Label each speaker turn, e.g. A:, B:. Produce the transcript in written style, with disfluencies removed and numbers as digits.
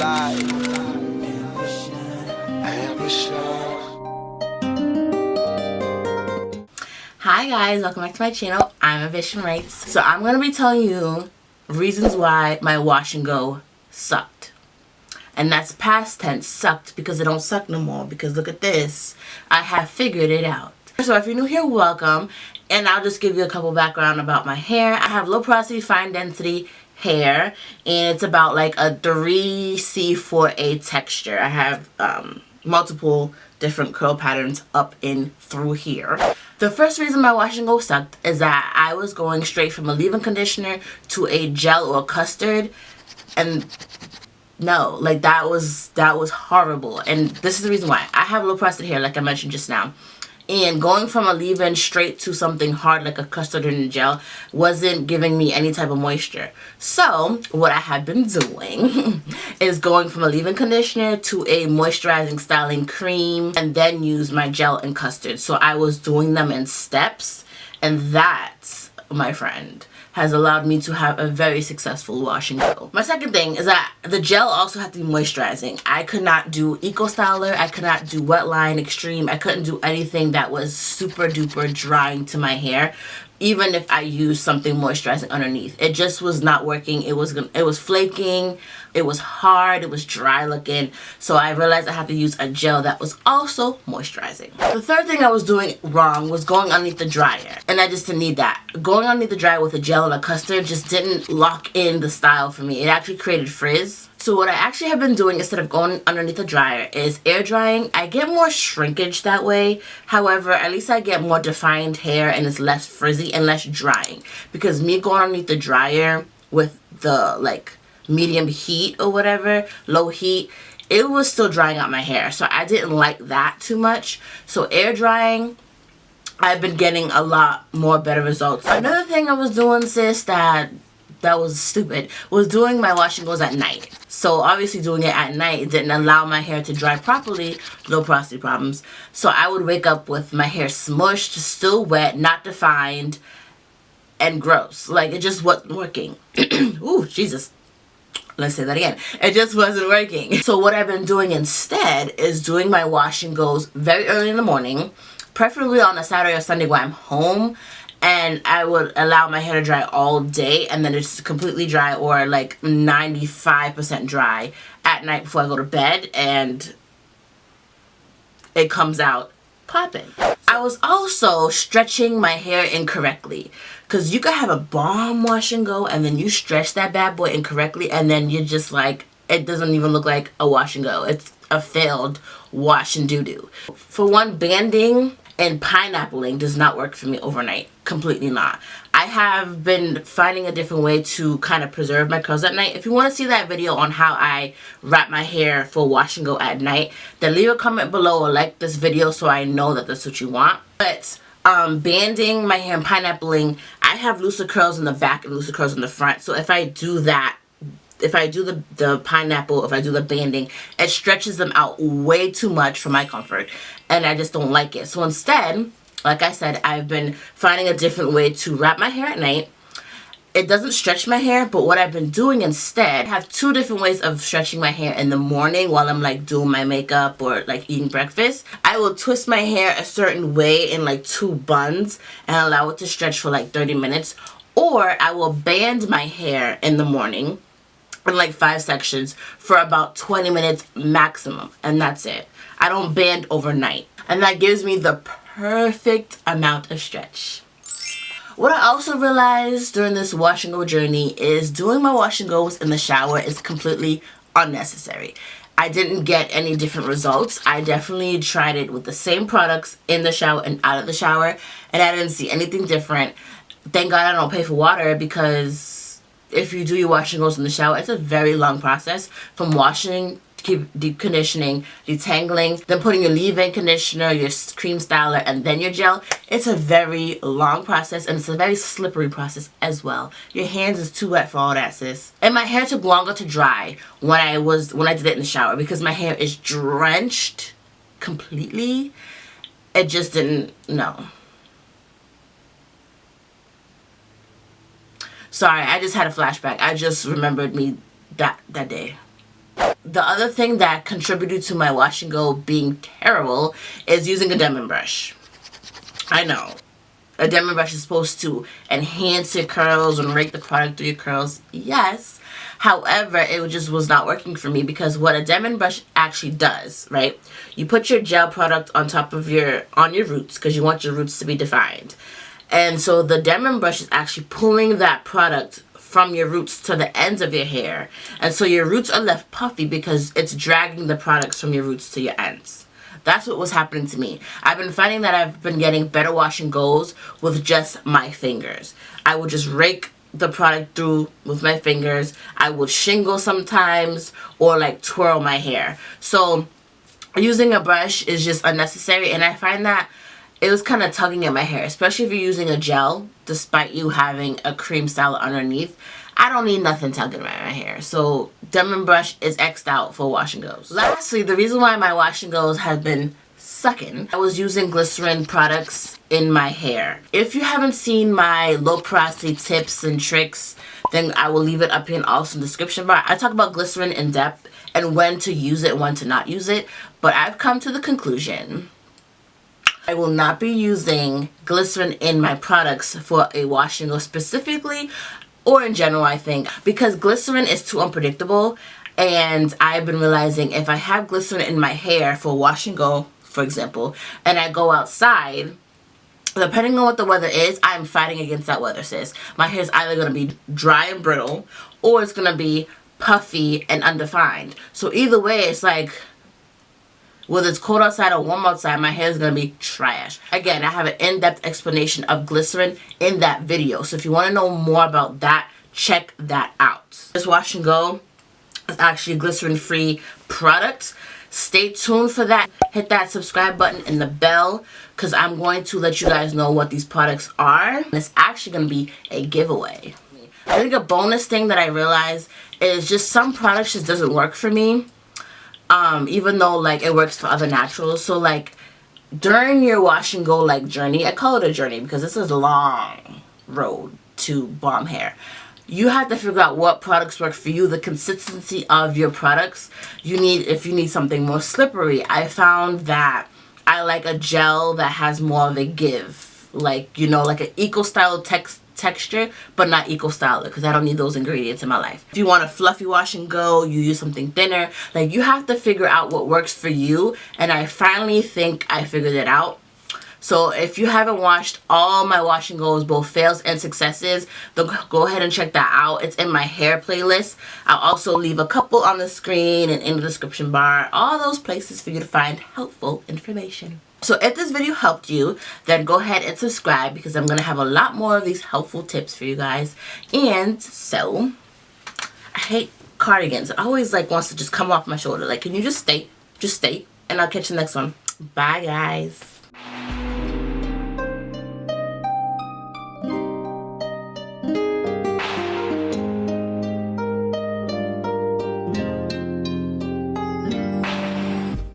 A: Hi guys, welcome back to my channel. I'm Ambition Rights. So I'm going to be telling you reasons why my wash and go sucked. And that's past tense, sucked, because it don't suck no more. Because look at this, I have figured it out. So if you're new here, welcome. And I'll just give you a couple background about my hair. I have low porosity, fine density hair, and it's about like a 3C4A texture. I have multiple different curl patterns up in through here. The first reason my wash and go sucked is that I was going straight from a leave-in conditioner to a gel or custard, and no, like that was horrible. And this is the reason why. I have low porosity hair, like I mentioned just now. And going from a leave-in straight to something hard like a custard and a gel wasn't giving me any type of moisture. So what I have been doing is going from a leave-in conditioner to a moisturizing styling cream and then use my gel and custard. So I was doing them in steps, and that, my friend, has allowed me to have a very successful wash and go. My second thing is that the gel also had to be moisturizing. I could not do Eco Styler, I could not do Wet Line Extreme, I couldn't do anything that was super duper drying to my hair, even if I used something moisturizing underneath. It just was not working. It was flaking, it was hard, it was dry looking. So I realized I had to use a gel that was also moisturizing. The third thing I was doing wrong was going underneath the dryer, and I just didn't need that. Going underneath the dryer with a gel and a custard just didn't lock in the style for me. It actually created frizz. So what I actually have been doing instead of going underneath the dryer is air drying. I get more shrinkage that way. However, at least I get more defined hair and it's less frizzy and less drying. Because me going underneath the dryer with the like medium heat or whatever, low heat, it was still drying out my hair. So I didn't like that too much. So air drying, I've been getting a lot more better results. Another thing I was doing, sis, that was stupid, was doing my wash and goes at night. So obviously doing it at night didn't allow my hair to dry properly, low porosity problems. So I would wake up with my hair smushed, still wet, not defined, and gross. Like, it just wasn't working. Ooh, Jesus. Let's say that again. It just wasn't working. So what I've been doing instead is doing my wash and goes very early in the morning, preferably on a Saturday or Sunday when I'm home. And I would allow my hair to dry all day, and then it's completely dry or like 95% dry at night before I go to bed, and it comes out popping. I was also stretching my hair incorrectly, because you could have a bomb wash and go and then you stretch that bad boy incorrectly, and then you're just like, it doesn't even look like a wash and go. It's a failed wash and doo-doo. For one, banding and pineappling does not work for me overnight. Completely not. I have been finding a different way to kind of preserve my curls at night. If you want to see that video on how I wrap my hair for wash and go at night, then leave a comment below or like this video so I know that that's what you want. But banding my hair and pineappling, I have looser curls in the back and looser curls in the front. So if I do that, if I do the pineapple, if I do the banding, it stretches them out way too much for my comfort, and I just don't like it. So instead, like I said, I've been finding a different way to wrap my hair at night. It doesn't stretch my hair, but what I've been doing instead, I have two different ways of stretching my hair in the morning while I'm like doing my makeup or like eating breakfast. I will twist my hair a certain way in like two buns and allow it to stretch for like 30 minutes. Or I will band my hair in the morning in like 5 sections for about 20 minutes maximum, and that's it. I don't band overnight, and that gives me the perfect amount of stretch. What I also realized during this wash and go journey is doing my wash and goes in the shower is completely unnecessary. I didn't get any different results. I definitely tried it with the same products in the shower and out of the shower, and I didn't see anything different. Thank God I don't pay for water, because if you do your wash and goes in the shower, it's a very long process from washing, deep conditioning, detangling, then putting your leave-in conditioner, your cream styler, and then your gel. It's a very long process, and it's a very slippery process as well. Your hands is too wet for all that, sis. And my hair took longer to dry when I did it in the shower, because my hair is drenched completely. It just didn't, no. Sorry, I just had a flashback. I just remembered me that day. the other thing that contributed to my wash and go being terrible is using a Denman brush. I know. A Denman brush is supposed to enhance your curls and rake the product through your curls. Yes. However, it just was not working for me because what a Denman brush actually does, right? You put your gel product on top of your roots because you want your roots to be defined. And so the Denman brush is actually pulling that product from your roots to the ends of your hair. And so your roots are left puffy because it's dragging the products from your roots to your ends. That's what was happening to me. I've been finding that I've been getting better wash and goes with just my fingers. I would just rake the product through with my fingers. I would shingle sometimes or like twirl my hair. So using a brush is just unnecessary, and I find that it was kind of tugging at my hair, especially if you're using a gel, despite you having a cream style underneath. I don't need nothing tugging at my hair. So Denman brush is X'd out for wash and goes. Lastly, the reason why my wash and goes have been sucking, I was using glycerin products in my hair. If you haven't seen my low porosity tips and tricks, then I will leave it up here and also in the description bar. I talk about glycerin in depth and when to use it and when to not use it. But I've come to the conclusion I will not be using glycerin in my products for a wash and go specifically, or in general, I think, because glycerin is too unpredictable. And I've been realizing if I have glycerin in my hair for wash and go, for example, and I go outside, depending on what the weather is, I'm fighting against that weather, sis. My hair is either going to be dry and brittle, or it's going to be puffy and undefined. So either way, it's like, whether it's cold outside or warm outside, my hair is going to be trash. Again, I have an in-depth explanation of glycerin in that video. So if you want to know more about that, check that out. This wash and go is actually a glycerin-free product. Stay tuned for that. Hit that subscribe button and the bell because I'm going to let you guys know what these products are. And it's actually going to be a giveaway. I think a bonus thing that I realized is just some products just doesn't work for me. Even though like it works for other naturals. So like during your wash and go like journey, I call it a journey because this is a long road to bomb hair. You have to figure out what products work for you, the consistency of your products. If you need something more slippery, I found that I like a gel that has more of a give, like, you know, like an eco style texture, but not eco style because I don't need those ingredients in my life. If you want a fluffy wash and go, you use something thinner. Like, you have to figure out what works for you, and I finally think I figured it out. So if you haven't watched all my wash and goes, both fails and successes, then go ahead and check that out. It's in my hair playlist. I'll also leave a couple on the screen and in the description bar, all those places for you to find helpful information. So if this video helped you, then go ahead and subscribe because I'm going to have a lot more of these helpful tips for you guys. And so, I hate cardigans. It always like wants to just come off my shoulder. Like, can you just stay? Just stay. And I'll catch you next one. Bye, guys.